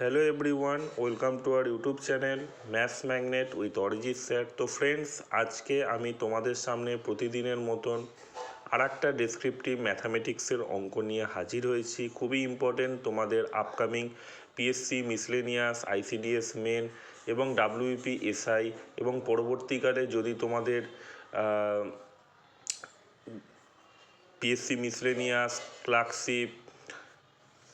Hello everyone, welcome to our YouTube channel maths magnet with Arijit sir. তো friends, আজকে আমি তোমাদের সামনে প্রতিদিনের মতন আর একটা ডেসক্রিপটিভ ম্যাথামেটিক্সের অঙ্ক নিয়ে হাজির হয়েছি। খুবই ইম্পর্টেন্ট তোমাদের upcoming PSC miscellaneous, ICDS main এবং ডাব্লিউপি এসআই এবং পরবর্তীকালে যদি তোমাদের পিএসসি মিসলেনিয়াস, ক্লার্কশিপ,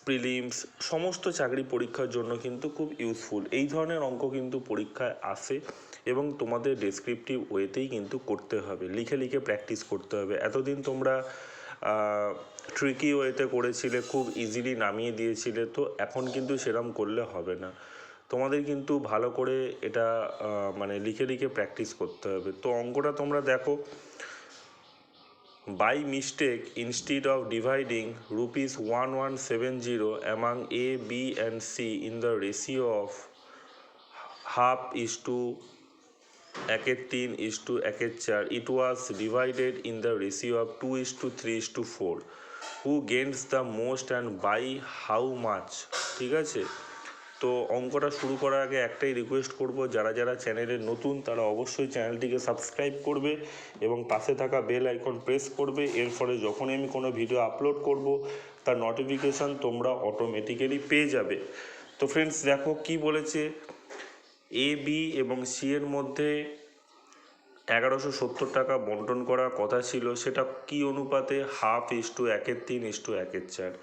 প্রিলিমস সমস্ত চাকরি পরীক্ষার জন্য কিন্তু খুব ইউজফুল। এই ধরনের অঙ্ক কিন্তু পরীক্ষায় আসে এবং তোমাদের ডেসক্রিপটিভ ওয়েতেই কিন্তু করতে হবে, লিখে লিখে প্র্যাকটিস করতে হবে। এতদিন তোমরা ট্রিকি ওয়েতে করেছিলে, খুব ইজিলি নামিয়ে দিয়েছিলে, তো এখন কিন্তু সেরম করলে হবে না। তোমাদের কিন্তু ভালো করে এটা লিখে লিখে প্র্যাকটিস করতে হবে। তো অঙ্কটা তোমরা দেখো, by mistake, instead of dividing rupees 1170 among A, B and C in the ratio of half is to 1/3:4, it was divided in the ratio of 2:3:4. Who gains the most and by how much? ঠিক আছে। তো অঙ্কটা শুরু করার আগে একটাই request করব, যারা যারা চ্যানেলে নতুন তারা অবশ্যই চ্যানেলটিকে সাবস্ক্রাইব করবে এবং পাশে থাকা বেল আইকন প্রেস করবে। এর ফলে যখনই আমি কোনো ভিডিও আপলোড করব তার নোটিফিকেশান তোমরা অটোমেটিক্যালি পেয়ে যাবে। তো ফ্রেন্ডস, দেখো কি বলেছে। এ, বি এবং সি এর মধ্যে 1170 টাকা বন্টন করার কথা ছিল। সেটা কি অনুপাতে? 1/2:1/3:4।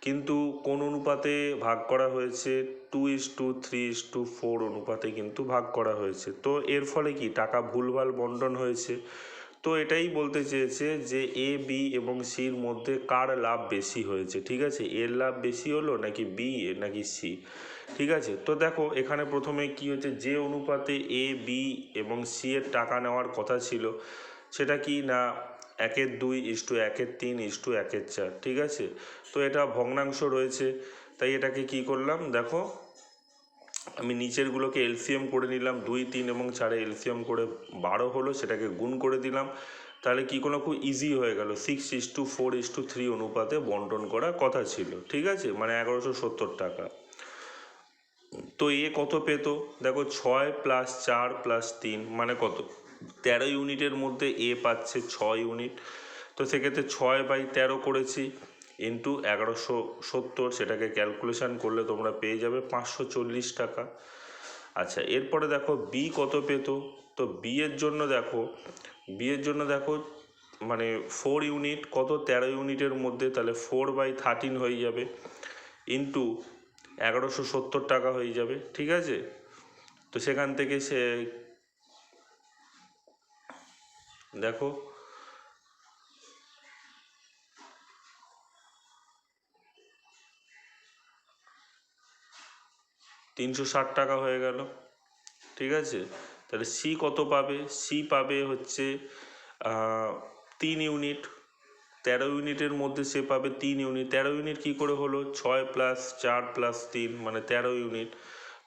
কিন্তু কোন অনুপাতে ভাগ করা হয়েছে? 2:3:4 অনুপাতে কিন্তু ভাগ করা হয়েছে। তো এর ফলে কি টাকা ভুলভাল বন্টন হয়েছে। তো এটাই বলতে চেয়েছে যে এ, বি এবং সির মধ্যে কার লাভ বেশি হয়েছে। ঠিক আছে, এর লাভ বেশি হলো নাকি বি নাকি সি। ঠিক আছে, তো দেখো এখানে প্রথমে কি হচ্ছে, যে অনুপাতে এ, বি এবং সি এর টাকা নেওয়ার কথা ছিল সেটা কি না 1/2:1/3:4। ঠিক আছে, তো এটা ভগ্নাংশ রয়েছে, তাই এটাকে কি করলাম, দেখো আমি নিচেরগুলোকে এলসিএম করে নিলাম। 2, 3 এবং 4 এলসিএম করে 12 হলো, সেটাকে গুণ করে দিলাম। তাহলে কি কোনো খুব ইজি হয়ে গেল। 6:4:3 অনুপাতে বন্টন করার কথা ছিল। ঠিক আছে, মানে 1170 টাকা। তো এ কত পেত? দেখো 6 + 4 + 3 মানে কত? 13 ইউনিটের মধ্যে এ পাচ্ছে 6 ইউনিট। তো সেক্ষেত্রে 6/13 করেছি ইন্টু 1170, সেটাকে ক্যালকুলেশান করলে তোমরা পেয়ে যাবে 540 টাকা। আচ্ছা, এরপরে দেখো বি কত পেত। তো বি এর জন্য দেখো মানে 4 ইউনিট, কত? 13 ইউনিটের মধ্যে, তাহলে 4/13 হয়ে যাবে ইন্টু 1170 টাকা হয়ে যাবে। ঠিক আছে, তো সেখান থেকে সে দেখো 360 টাকা হয়ে গেল। ঠিক আছে, তাহলে সি কত পাবে? সি পাবে হচ্ছে 3 ইউনিট। 13 ইউনিটের মধ্যে সে পাবে 3 ইউনিট। 13 ইউনিট কী করে হলো? 6 + 4 + 3 মানে 13 ইউনিট।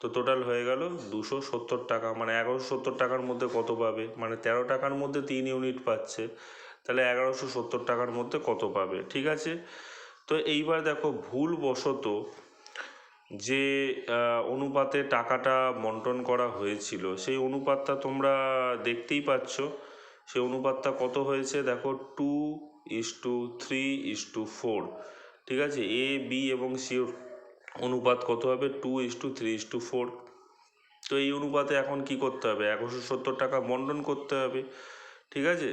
তো টোটাল হয়ে গেল 270 টাকা। মানে 1170 টাকার মধ্যে কত পাবে? মানে 13 টাকার মধ্যে 3 ইউনিট পাচ্ছে, তাহলে 1170 টাকার মধ্যে কত পাবে। ঠিক আছে, তো এইবার দেখো ভুলবশত যে অনুপাতে টাকাটা বন্টন করা হয়েছিল সেই অনুপাতটা তোমরা দেখতেই পাচ্ছ। সেই অনুপাতটা কত হয়েছে দেখো, 2:3:4। ঠিক আছে, এ, বি এবং সি অনুপাত কত হবে? 2:3:4। তো এই অনুপাতে এখন কি করতে হবে? 1170 টাকা বন্টন করতে হবে। ঠিক আছে,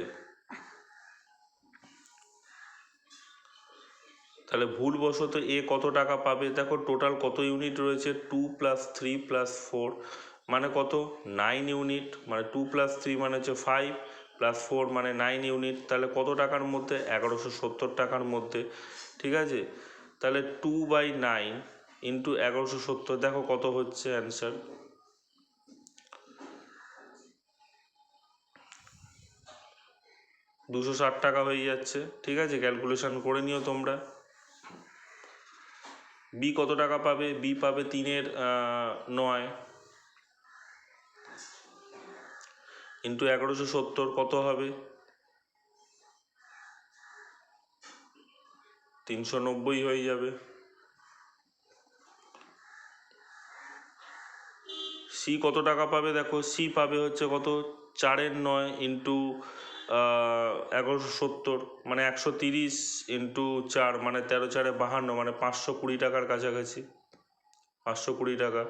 তাহলে ভুলবশত এ কত টাকা পাবে? দেখো টোটাল কত ইউনিট রয়েছে? 2 + 3 + 4 মানে কত? 9 ইউনিট। মানে 2 + 3 মানে হচ্ছে 5 + 4 মানে 9 ইউনিট। তাহলে কত টাকার মধ্যে? 1170 টাকার মধ্যে। ঠিক আছে, তাহলে 2/9 ইন্টু 1170, দেখো কত হচ্ছে অ্যান্সার। 260 টাকা হয়ে যাচ্ছে। ঠিক আছে, ক্যালকুলেশন করে নিও তোমরা। বি কত টাকা পাবে? বি পাবে 3/9 ইন্টু 1170, কত হবে? 390 হয়ে যাবে। সি কত টাকা পাবে দেখো, সি পাবে হচ্ছে কত, 4/9 ইন্টু 1170, মানে 130 ইন্টু 4 মানে 13×4 = 52, মানে 520 টাকার কাছাকাছি, 520 টাকা।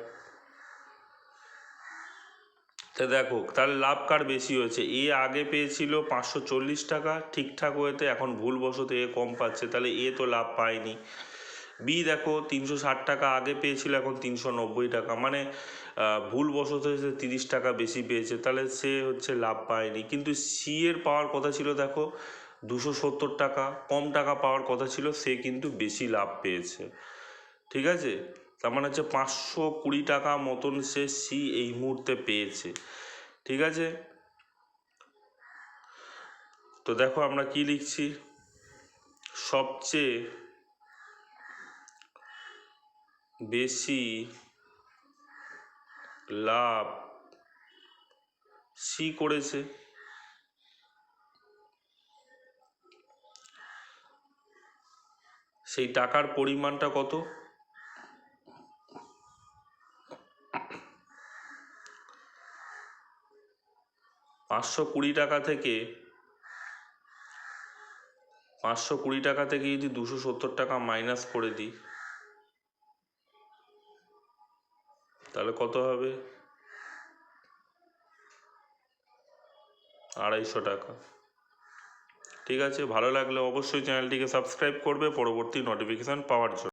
তা দেখো তাহলে লাভ কার বেশি হয়েছে, এ আগে পেয়েছিল 540 টাকা ঠিকঠাক হয়েতে, এখন ভুলবশত এ কম পাচ্ছে, তাহলে এ তো লাভ পায়নি। বি দেখো 360 টাকা আগে পেয়েছিল, এখন 390 টাকা, মানে ভুলবশত সে 30 টাকা বেশি পেয়েছে, তাহলে সে হচ্ছে লাভ পায়নি। কিন্তু সি এর পাওয়ার কথা ছিল দেখো 270 টাকা, কম টাকা পাওয়ার কথা ছিল, সে কিন্তু বেশি লাভ পেয়েছে। ঠিক আছে, তার মানে হচ্ছে 520 টাকা মতন সে সি এই মুহূর্তে পেয়েছে। ঠিক আছে, তো দেখো আমরা কি লিখছি, সবচেয়ে বেশি লাভ সি করেছে। সেই টাকার পরিমাণটা কত, 520 টাকা থেকে 520 টাকা থেকে যদি 270 টাকা মাইনাস করে দিই, তাহলে কত হবে, 250 টাকা। ঠিক আছে, ভালো লাগলে অবশ্যই চ্যানেলটিকে সাবস্ক্রাইব করবে পরবর্তী নোটিফিকেশান পাওয়ার জন্য।